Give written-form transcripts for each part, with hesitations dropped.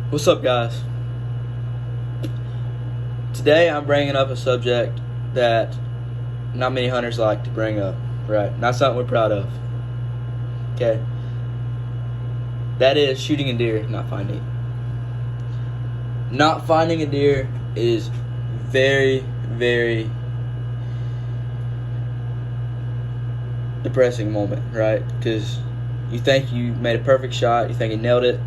What's up, guys? Today I'm bringing up a subject that not many hunters like to bring up, right? Not something we're proud of. Okay? That is shooting a deer, not finding it. Not finding a deer is very, very depressing moment, right? Because you think you made a perfect shot, you think you nailed it,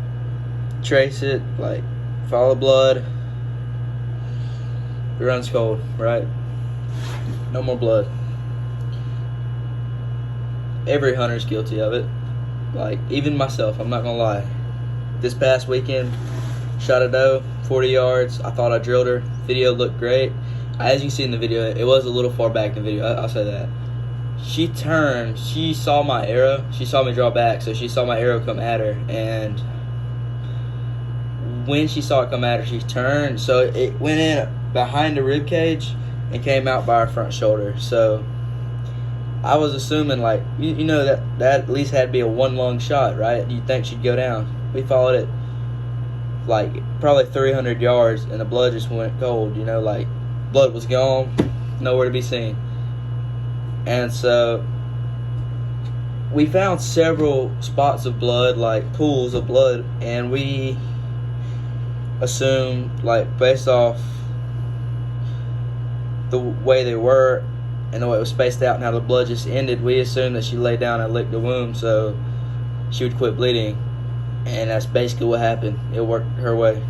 trace it, like follow blood, it runs cold, right? No more blood. Every hunter's guilty of it. Like, even myself, I'm not gonna lie. This past weekend, shot a doe, 40 yards. I thought I drilled her. Video looked great. As you see in the video, it was a little far back in the video, I'll say that. She turned, she saw my arrow, she saw me draw back, so she saw my arrow come at her, and when she saw it come at her, she turned, so it went in behind the rib cage and came out by her front shoulder. So I was assuming, like, you know, that at least had to be a one lung shot, right? You'd think she'd go down. We followed it like probably 300 yards and the blood just went cold, you know, like blood was gone, nowhere to be seen. And so we found several spots of blood, like pools of blood, and we assumed, like, based off the way they were and the way it was spaced out and how the blood just ended, we assumed that she laid down and licked the wound so she would quit bleeding. And that's basically what happened. It worked her way.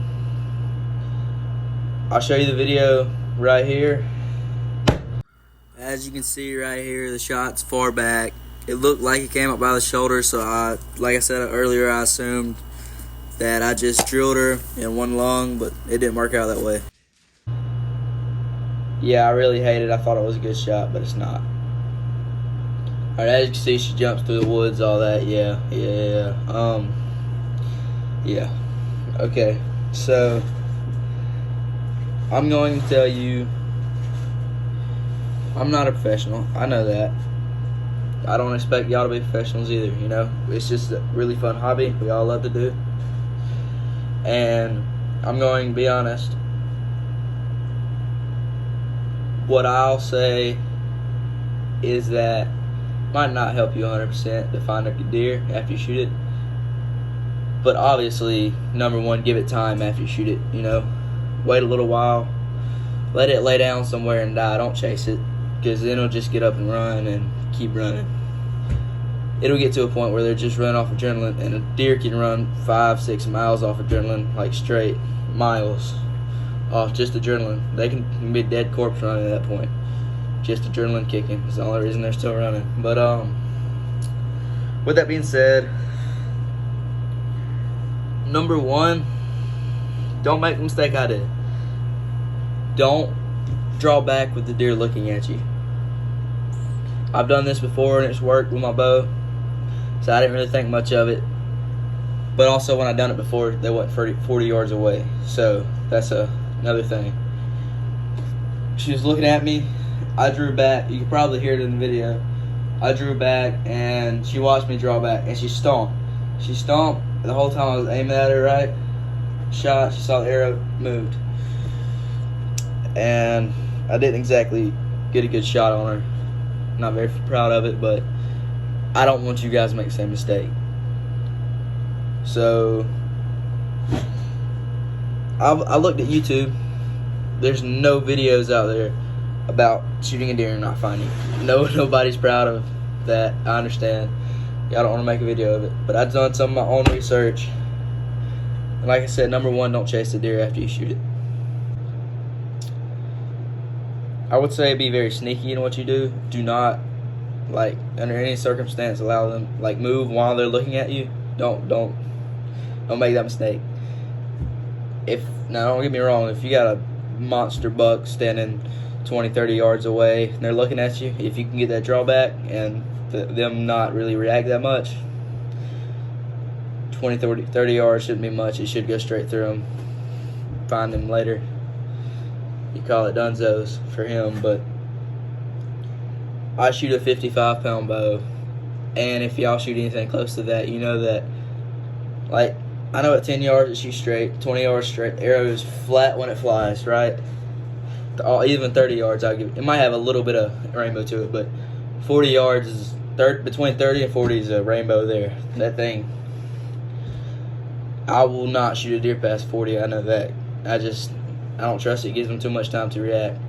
I'll show you the video right here. As you can see right here, the shot's far back. It looked like it came up by the shoulder, so like I said earlier, I assumed that I just drilled her in one lung, but it didn't work out that way. Yeah, I really hate it. I thought it was a good shot, but it's not. Alright, as you can see, she jumps through the woods, all that. Yeah. Okay, so I'm going to tell you, I'm not a professional. I know that. I don't expect y'all to be professionals either, you know? It's just a really fun hobby we all love to do. And I'm going to be honest. What I'll say is that might not help you 100% to find a deer after you shoot it. But obviously, number one, give it time after you shoot it, you know? Wait a little while. Let it lay down somewhere and die. Don't chase it, because then it'll just get up and run and keep running. It'll get to a point where they're just running off adrenaline, and a deer can run 5-6 miles off adrenaline, like straight miles off just adrenaline. They can be a dead corpse running at that point. Just adrenaline kicking is the only reason they're still running. But with that being said, number one, don't make the mistake I did. Don't draw back with the deer looking at you. I've done this before and it's worked with my bow, so I didn't really think much of it. But also, when I done it before, they went 40 yards away, so that's another thing. She was looking at me. I drew back. You can probably hear it in the video. I drew back and she watched me draw back, and she stomped. She stomped the whole time I was aiming at her, right? Shot. She saw the arrow moved, and I didn't exactly get a good shot on her. Not very proud of it, but I don't want you guys to make the same mistake. So I looked at YouTube. There's no videos out there about shooting a deer and not finding it. Nobody's proud of that. I understand. Y'all don't want to make a video of it, but I've done some of my own research. And like I said, number one, don't chase the deer after you shoot it. I would say be very sneaky in what you do. Do not, like, under any circumstance, allow them, like, move while they're looking at you. Don't make that mistake. Now don't get me wrong, if you got a monster buck standing 20-30 yards away and they're looking at you, if you can get that drawback and them not really react that much, 20-30 yards shouldn't be much. It should go straight through them. Find them later. You call it dunzos for him, but I shoot a 55-pound bow, and if y'all shoot anything close to that, you know that, like, I know at 10 yards it shoots straight, 20 yards straight. Arrow is flat when it flies, right? Even 30 yards, I'll give it. It might have a little bit of rainbow to it, but 40 yards is between 30 and 40 is a rainbow there. That thing, I will not shoot a deer past 40. I know that. I don't trust it. It gives them too much time to react.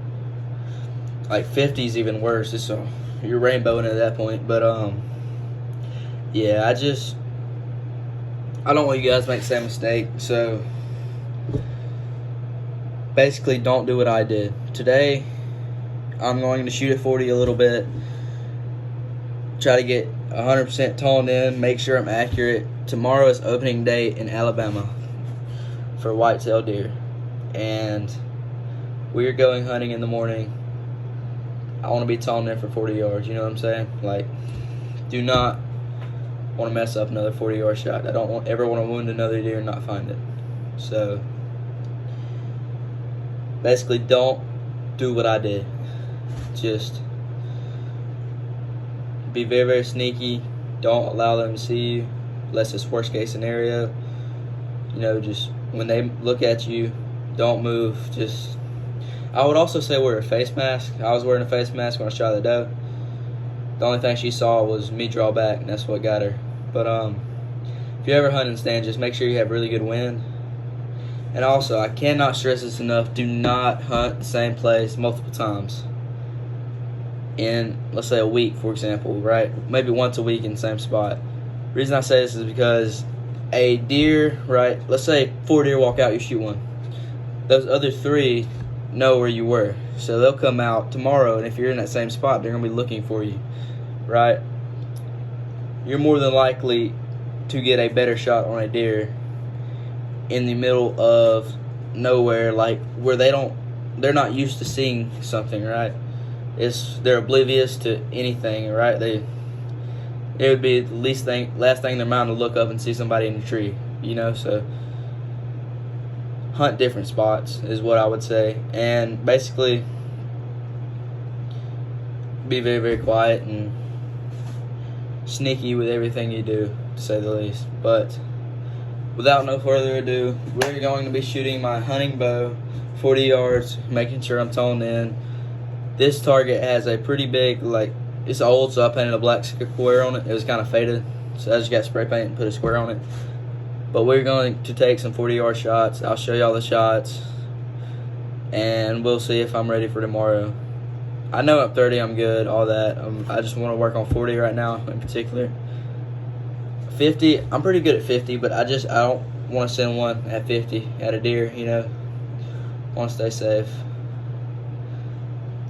Like 50 is even worse. You're rainbowing at that point. But yeah, I don't want you guys to make the same mistake. So basically, don't do what I did today. I'm going to shoot at 40 a little bit. Try to get 100% toned in. Make sure I'm accurate. Tomorrow is opening day in Alabama for whitetail deer, and we're going hunting in the morning. I want to be toned in for 40 yards. You know what I'm saying? Like, do not want to mess up another 40-yard shot. I don't ever want to wound another deer and not find it. So basically, don't do what I did. Just be very, very sneaky. Don't allow them to see you, unless it's worst case scenario. Just when they look at you, don't move. I would also say wear a face mask. I was wearing a face mask when I shot the doe. The only thing she saw was me draw back, and that's what got her. But if you ever hunt in stand, just make sure you have really good wind. And also, I cannot stress this enough, do not hunt the same place multiple times in, let's say, a week, for example, right? Maybe once a week in the same spot. The reason I say this is because a deer, right? Let's say 4 deer walk out, you shoot one. Those other 3 know where you were. So they'll come out tomorrow, and if you're in that same spot, they're going to be looking for you, right? You're more than likely to get a better shot on a deer in the middle of nowhere, like where they're not used to seeing something, right? They're oblivious to anything, right? It would be the last thing in their mind to look up and see somebody in a tree, so hunt different spots is what I would say. And basically be very, very quiet and sneaky with everything you do, to say the least. But without no further ado, we're going to be shooting my hunting bow 40 yards, making sure I'm toned in. This target has a pretty big, it's old, so I painted a black square on it. It was kind of faded, so I just got spray paint and put a square on it. But we're going to take some 40-yard shots. I'll show y'all the shots, and we'll see if I'm ready for tomorrow. I know at 30 I'm good, all that. I just want to work on 40 right now in particular. 50, I'm pretty good at 50, but I don't want to send one at 50 at a deer, I want to stay safe.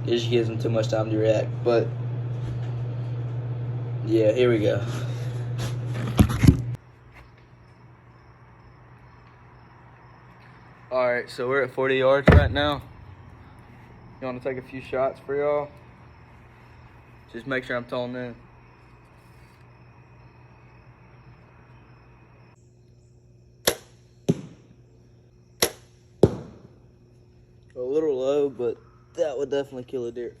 It just gives them too much time to react. But yeah, here we go. Alright, so we're at 40 yards right now. You want to take a few shots for y'all? Just make sure I'm toned in. A little low, but that would definitely kill a deer.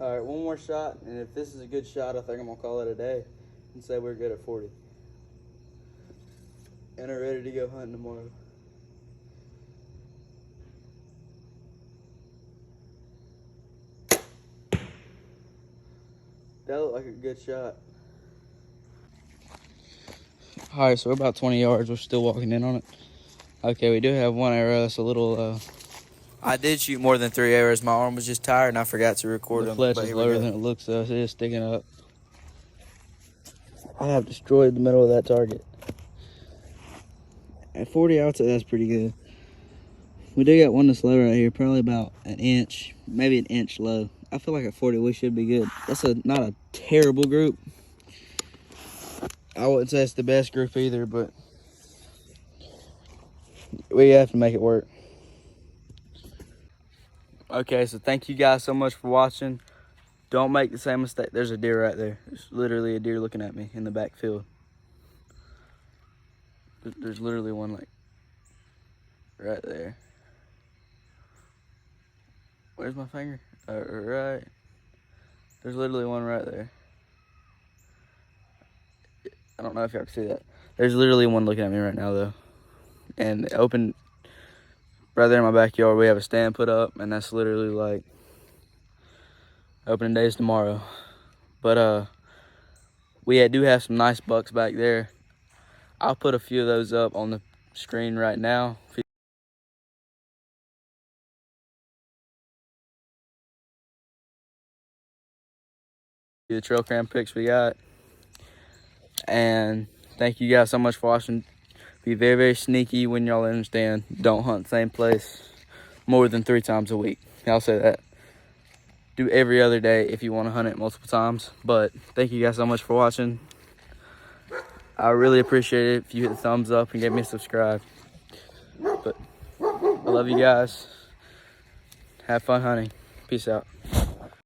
Alright, one more shot, and if this is a good shot, I think I'm going to call it a day and say we're good at 40. And are ready to go hunting tomorrow. That looked like a good shot. Alright, so we're about 20 yards. We're still walking in on it. Okay, we do have one arrow. It's a little, I did shoot more than 3 arrows. My arm was just tired, and I forgot to record them. The fletch is lower than it looks, though. It is sticking up. I have destroyed the middle of that target. At 40, I would say that's pretty good. We do got one that's low right here, probably about an inch, maybe an inch low. I feel like at 40 we should be good. That's not a terrible group. I wouldn't say it's the best group either, but we have to make it work. Okay, so thank you guys so much for watching. Don't make the same mistake. There's a deer right there. There's literally a deer looking at me in the backfield. There's literally one right there. Where's my finger? Right. There's literally one right there. I don't know if y'all can see that. There's literally one looking at me right now, though. And open right there in my backyard, we have a stand put up, and that's literally like opening days tomorrow. But we do have some nice bucks back there. I'll put a few of those up on the screen right now. The trail cam pics we got. And thank you guys so much for watching. Be very, very sneaky when y'all understand. Don't hunt the same place more than 3 times a week. I'll say that. Do every other day if you want to hunt it multiple times. But thank you guys so much for watching. I really appreciate it if you hit the thumbs up and give me a subscribe. But I love you guys. Have fun hunting. Peace out.